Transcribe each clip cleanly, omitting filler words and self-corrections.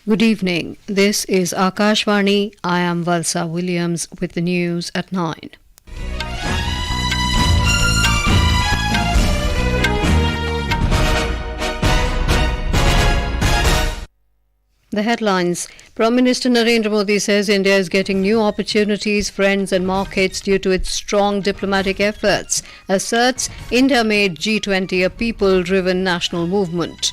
Good evening. This is Akashvani. I am Valsa Williams with the news at 9. The headlines. Prime Minister Narendra Modi says India is getting new opportunities, friends and markets due to its strong diplomatic efforts. Asserts India made G20 a people-driven national movement.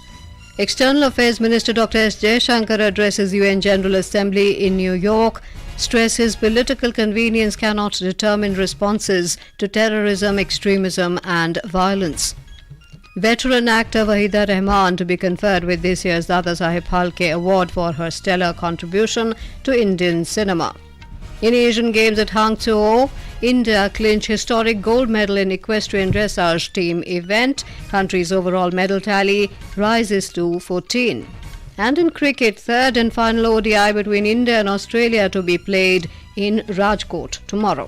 External Affairs Minister Dr. S. Jaishankar addresses UN General Assembly in New York, stresses political convenience cannot determine responses to terrorism, extremism and violence. Veteran actor Waheeda Rehman to be conferred with this year's Dadasaheb Phalke Award for her stellar contribution to Indian cinema. In Asian Games at Hangzhou, India clinched historic gold medal in Equestrian Dressage team event. Country's overall medal tally rises to 14. And in cricket, third and final ODI between India and Australia to be played in Rajkot tomorrow.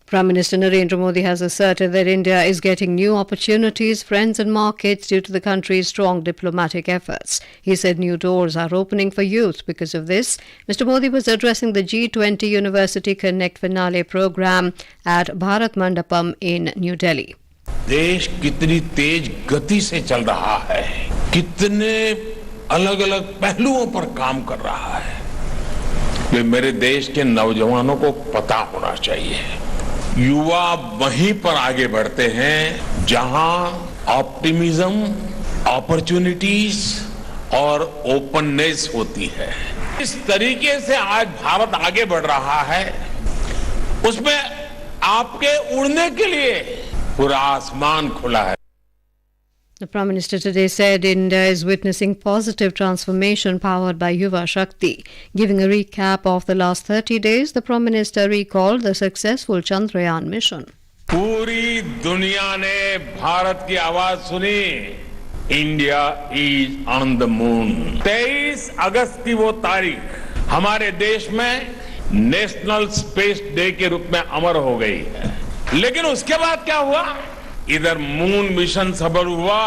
Prime Minister Narendra Modi has asserted that India is getting new opportunities, friends and markets due to the country's strong diplomatic efforts. He said new doors are opening for youth. Because of this, Mr. Modi was addressing the G20 University Connect Finale program at Bharat Mandapam in New Delhi. देश कितनी तेज गति से चल रहा है, कितने अलग-अलग पहलुओं पर काम कर रहा है, ये मेरे देश के नौजवानों को पता होना चाहिए। युवा वहीं पर आगे बढ़ते हैं जहां ऑप्टिमिज्म, अपॉर्चुनिटीज और ओपननेस होती है। इस तरीके से आज भारत आगे बढ़ रहा है, उसमें आपके उड़ने के लिए पूरा आसमान खुला है। The Prime Minister today said India is witnessing positive transformation powered by Yuva Shakti. Giving a recap of the last 30 days, the Prime Minister recalled the successful Chandrayaan mission. पूरी दुनिया ने भारत की आवाज सुनी, India is on the moon. 23 अगस्त की वो तारीख हमारे देश में नेशनल स्पेस डे के रूप में अमर हो गई है। लेकिन उसके बाद क्या हुआ? इधर मून मिशन सफल हुआ,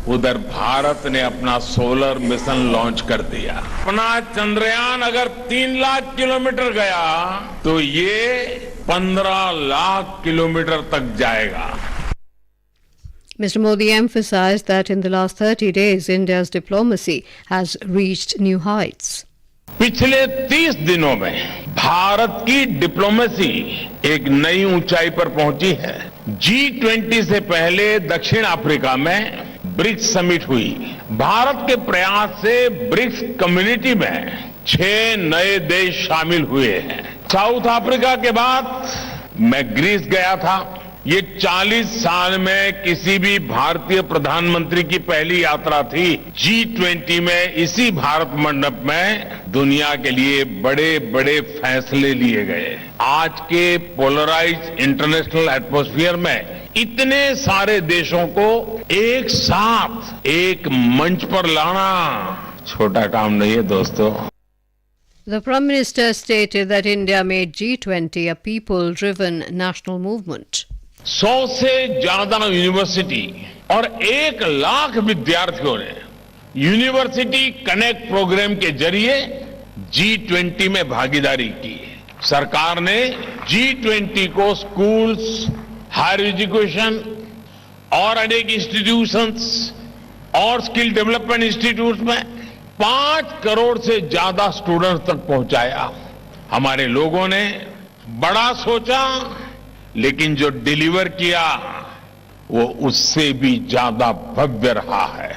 उधर भारत ने अपना सोलर मिशन लॉन्च कर दिया। अपना चंद्रयान अगर 3 लाख किलोमीटर गया तो ये 15 लाख किलोमीटर तक जाएगा। Mr. Modi emphasized that in the last 30 days, India's diplomacy has reached new heights. पिछले 30 दिनों में भारत की डिप्लोमेसी एक नई ऊंचाई पर पहुंची है। G20 से पहले दक्षिण अफ्रीका में ब्रिक्स समिट हुई। भारत के प्रयास से ब्रिक्स कम्युनिटी में 6 नए देश शामिल हुए हैं। साउथ अफ्रीका के बाद मैं ग्रीस गया था। ये 40 साल में किसी भी भारतीय प्रधानमंत्री की पहली यात्रा थी। G20 में इसी भारत मंडप में दुनिया के लिए बड़े बड़े फैसले लिए गए। आज के पोलराइज्ड इंटरनेशनल एटमॉस्फेयर में इतने सारे देशों को एक साथ एक मंच पर लाना छोटा काम नहीं है दोस्तों। The Prime Minister stated that India made G20 a people-driven national movement. 100 से ज्यादा यूनिवर्सिटी और 1 लाख विद्यार्थियों ने यूनिवर्सिटी कनेक्ट प्रोग्राम के जरिए G20 में भागीदारी की। सरकार ने G20 को स्कूल्स, हायर एजुकेशन और अनेक इंस्टीट्यूशंस और स्किल डेवलपमेंट इंस्टीट्यूट में 5 करोड़ से ज्यादा स्टूडेंट्स तक पहुंचाया। हमारे लोगों ने बड़ा सोचा, लेकिन जो डिलीवर किया वो उससे भी ज्यादा भव्य रहा है।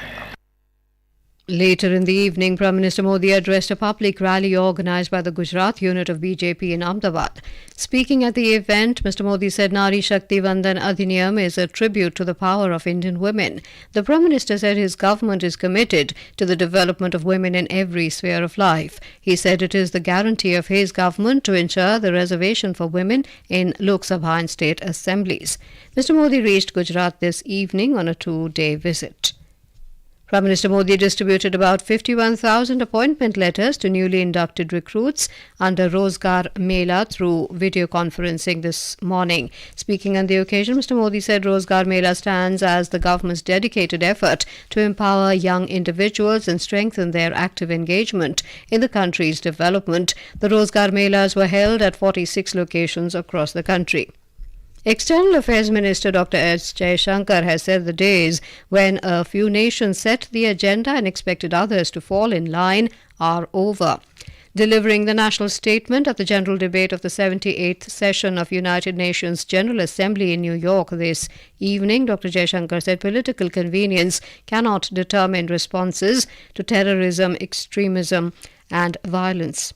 Later in the evening, Prime Minister Modi addressed a public rally organized by the Gujarat unit of BJP in Ahmedabad. Speaking at the event, Mr. Modi said Nari Shakti Vandan Adhiniyam is a tribute to the power of Indian women. The Prime Minister said his government is committed to the development of women in every sphere of life. He said it is the guarantee of his government to ensure the reservation for women in Lok Sabha and state assemblies. Mr. Modi reached Gujarat this evening on a 2-day visit. Prime Minister Modi distributed about 51,000 appointment letters to newly inducted recruits under Rozgar Mela through video conferencing this morning. Speaking on the occasion, Mr. Modi said Rozgar Mela stands as the government's dedicated effort to empower young individuals and strengthen their active engagement in the country's development. The Rozgar Melas were held at 46 locations across the country. External Affairs Minister Dr. S. Jaishankar has said the days when a few nations set the agenda and expected others to fall in line are over. Delivering the national statement at the general debate of the 78th session of United Nations General Assembly in New York this evening, Dr. Jaishankar said political convenience cannot determine responses to terrorism, extremism and violence.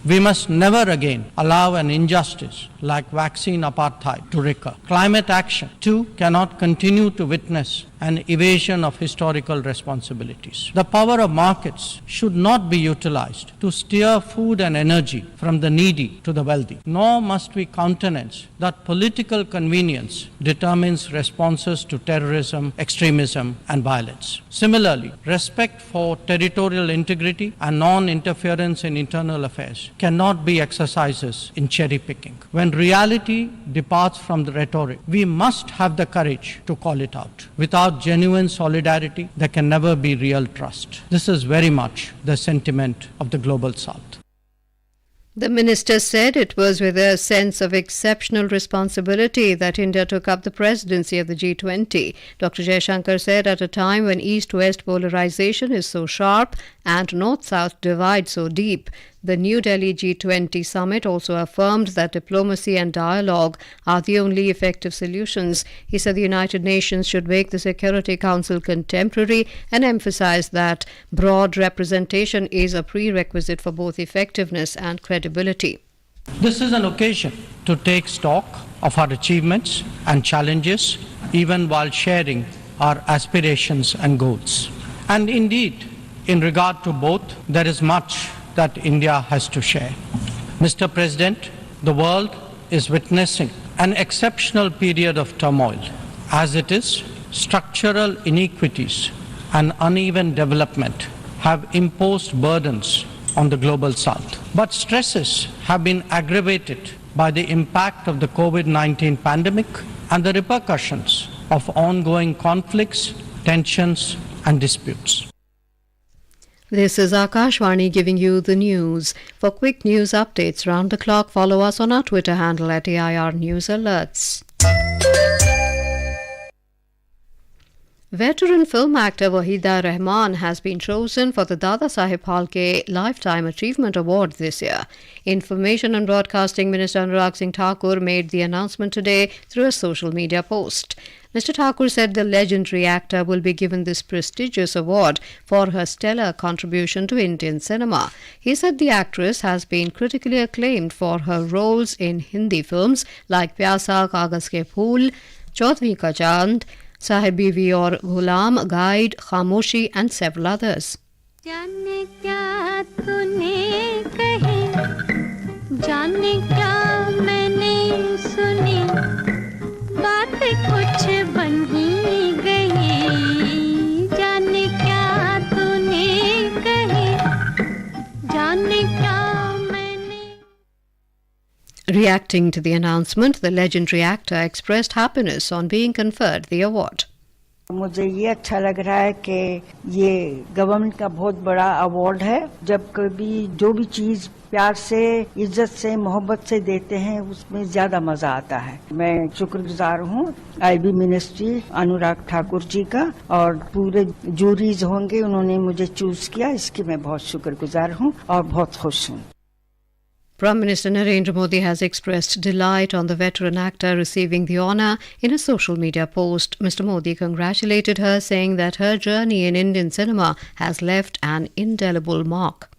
We must never again allow an injustice like vaccine apartheid to recur. Climate action, too, cannot continue to witness an evasion of historical responsibilities. The power of markets should not be utilized to steer food and energy from the needy to the wealthy. Nor must we countenance that political convenience determines responses to terrorism, extremism, and violence. Similarly, respect for territorial integrity and non-interference in internal affairs cannot be exercises in cherry-picking. When reality departs from the rhetoric, we must have the courage to call it out. Without genuine solidarity, there can never be real trust. This is very much the sentiment of the global South. The minister said it was with a sense of exceptional responsibility that India took up the presidency of the G20. Dr. Jaishankar said at a time when East-West polarization is so sharp and North-South divide so deep, the New Delhi G20 summit also affirmed that diplomacy and dialogue are the only effective solutions. He said the United Nations should make the Security Council contemporary and emphasized that broad representation is a prerequisite for both effectiveness and credibility. This is an occasion to take stock of our achievements and challenges, even while sharing our aspirations and goals. And indeed, in regard to both, there is much that India has to share. Mr. President, the world is witnessing an exceptional period of turmoil. As it is, structural inequities and uneven development have imposed burdens on the global South. But stresses have been aggravated by the impact of the COVID-19 pandemic and the repercussions of ongoing conflicts, tensions, and disputes. This is Akashvani giving you the news. For quick news updates round the clock, follow us on our Twitter handle at AIR News Alerts. Veteran film actor Waheeda Rehman has been chosen for the Dadasaheb Phalke Lifetime Achievement Award this year. Information and Broadcasting Minister Anurag Singh Thakur made the announcement today through a social media post. Mr. Thakur said the legendary actor will be given this prestigious award for her stellar contribution to Indian cinema. He said the actress has been critically acclaimed for her roles in Hindi films like Pyasa, Kaagaz Ke Phool, Chaudhri Ka Chand, Saheb Biwi Aur Ghulam, Guide, Khamoshi and several others. जाने क्या तूने कही, जाने क्या मैंने सुनी, बात कुछ बन ही गई, जाने क्या तूने कही, जाने क्या मैंने. Reacting to the announcement, the legendary actor expressed happiness on being conferred the award. मुझे ये अच्छा लग रहा है कि ये गवर्नमेंट का बहुत बड़ा अवार्ड है. जब कभी जो भी चीज प्यार से, इज्जत से, मोहब्बत से देते हैं उसमें ज्यादा मजा आता है. मैं शुक्रगुजार हूँ आईबी मिनिस्ट्री अनुराग ठाकुर जी का और पूरे जूरीज होंगे, उन्होंने मुझे चूज किया, इसकी मैं बहुत शुक्रगुजार हूँ और बहुत खुश हूँ. Prime Minister Narendra Modi has expressed delight on the veteran actor receiving the honour. In a social media post, Mr. Modi congratulated her, saying that her journey in Indian cinema has left an indelible mark.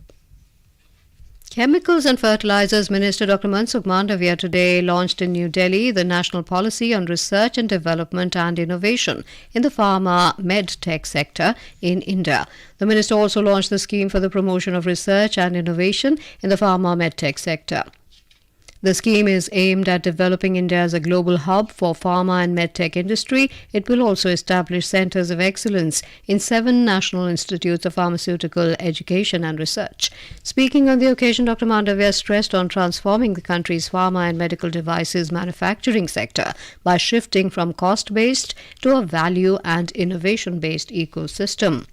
Chemicals and Fertilizers Minister Dr. Mansukh Mandavia today launched in New Delhi the National Policy on Research and Development and Innovation in the pharma med-tech sector in India. The minister also launched the scheme for the promotion of research and innovation in the pharma med-tech sector. The scheme is aimed at developing India as a global hub for pharma and medtech industry. It will also establish centers of excellence in 7 national institutes of pharmaceutical education and research. Speaking on the occasion, Dr. Mandavya stressed on transforming the country's pharma and medical devices manufacturing sector by shifting from cost-based to a value and innovation-based ecosystem.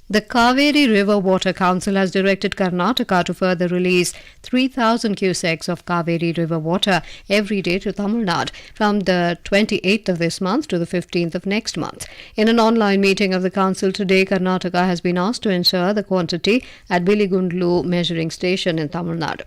The Kaveri River Water Council has directed Karnataka to further release 3,000 cusecs of Kaveri River water every day to Tamil Nadu from the 28th of this month to the 15th of next month. In an online meeting of the council today, Karnataka has been asked to ensure the quantity at Biligundlu measuring station in Tamil Nadu.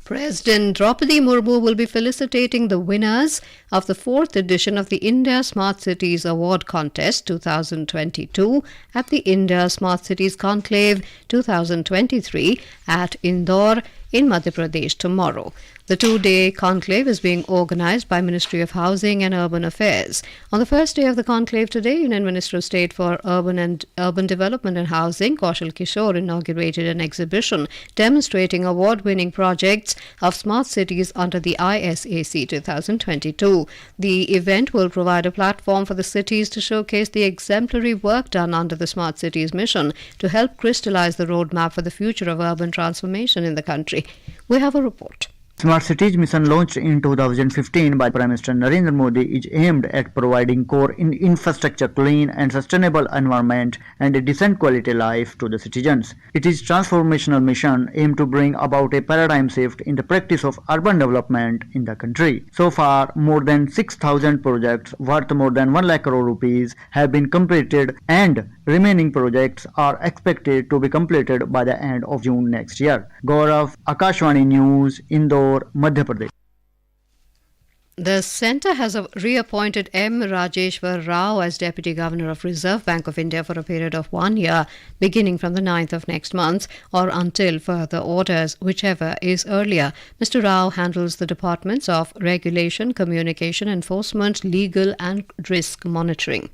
President Draupadi Murmu will be felicitating the winners of the 4th edition of the India Smart Cities Award Contest 2022 at the India Smart Cities Conclave 2023 at Indore in Madhya Pradesh tomorrow. The 2-day conclave is being organized by Ministry of Housing and Urban Affairs. On the first day of the conclave today, Union Minister of State for Urban Development and Housing, Kaushal Kishore, inaugurated an exhibition demonstrating award-winning projects of smart cities under the ISAC 2022. The event will provide a platform for the cities to showcase the exemplary work done under the Smart Cities mission to help crystallize the roadmap for the future of urban transformation in the country. We have a report. Smart Cities mission launched in 2015 by Prime Minister Narendra Modi is aimed at providing core infrastructure, clean and sustainable environment and a decent quality life to the citizens. It is transformational mission aimed to bring about a paradigm shift in the practice of urban development in the country. So far, more than 6,000 projects worth more than 1 lakh crore rupees have been completed and remaining projects are expected to be completed by the end of June next year. Gaurav, Akashvani News, Indore, Madhya Pradesh. The centre has reappointed M. Rajeshwar Rao as Deputy Governor of Reserve Bank of India for a period of 1 year, beginning from the 9th of next month or until further orders, whichever is earlier. Mr. Rao handles the departments of regulation, communication, enforcement, legal and risk monitoring.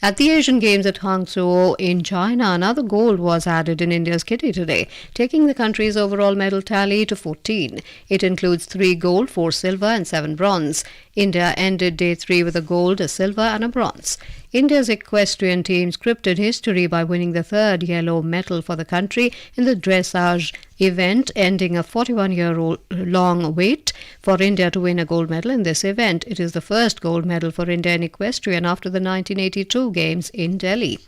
At the Asian Games at Hangzhou in China, another gold was added in India's kitty today, taking the country's overall medal tally to 14. It includes 3 gold, 4 silver and 7 bronze. India ended day 3 with a gold, a silver and a bronze. India's equestrian team scripted history by winning the 3rd yellow medal for the country in the dressage event, ending a 41-year-long wait for India to win a gold medal in this event. It is the first gold medal for India in equestrian after the 1982 Games in Delhi.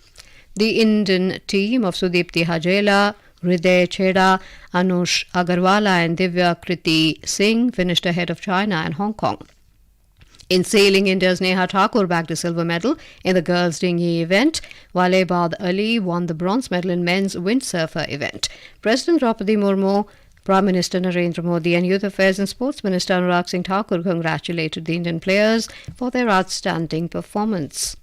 The Indian team of Sudipti Hajela, Hriday Chheda, Anush Agarwala and Divya Kriti Singh finished ahead of China and Hong Kong. In sailing, India's Neha Thakur bagged a silver medal in the girls' dinghy event, while Ebad Ali won the bronze medal in men's windsurfer event. President Draupadi Murmu, Prime Minister Narendra Modi and Youth Affairs and Sports Minister Anurag Singh Thakur congratulated the Indian players for their outstanding performance.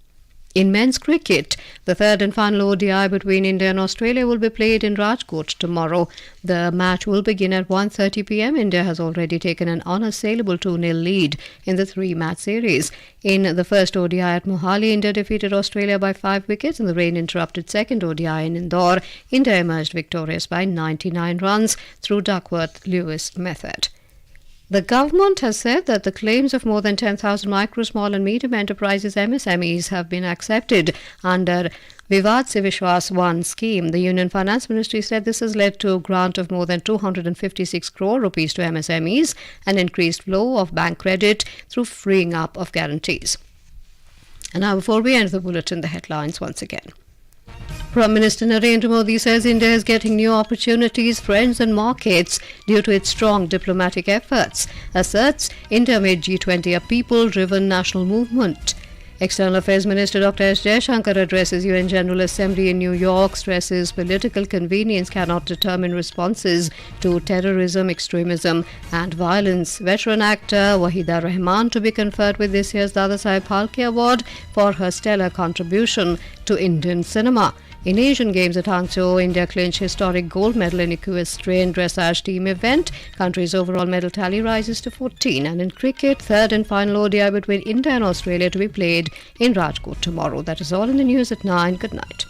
In men's cricket, the 3rd and final ODI between India and Australia will be played in Rajkot tomorrow. The match will begin at 1:30 p.m. India has already taken an unassailable 2-0 lead in the 3-match series. In the first ODI at Mohali, India defeated Australia by 5 wickets. In the rain-interrupted second ODI in Indore, India emerged victorious by 99 runs through Duckworth-Lewis method. The government has said that the claims of more than 10,000 micro, small and medium enterprises MSMEs have been accepted under Vivad Se Vishwas 1 scheme. The Union Finance Ministry said this has led to a grant of more than 256 crore rupees to MSMEs and increased flow of bank credit through freeing up of guarantees. And now, before we end the bulletin, the headlines once again. Prime Minister Narendra Modi says India is getting new opportunities, friends and markets due to its strong diplomatic efforts. Asserts India made G20 a people-driven national movement. External Affairs Minister Dr. S. Jaishankar addresses UN General Assembly in New York, stresses political convenience cannot determine responses to terrorism, extremism and violence. Veteran actor Waheeda Rehman to be conferred with this year's Dadasaheb Phalke Award for her stellar contribution to Indian cinema. In Asian Games at Hangzhou, India clinched historic gold medal in Equestrian Dressage team event. Country's overall medal tally rises to 14. And in cricket, 3rd and final ODI between India and Australia to be played in Rajkot tomorrow. That is all in the news at 9. Good night.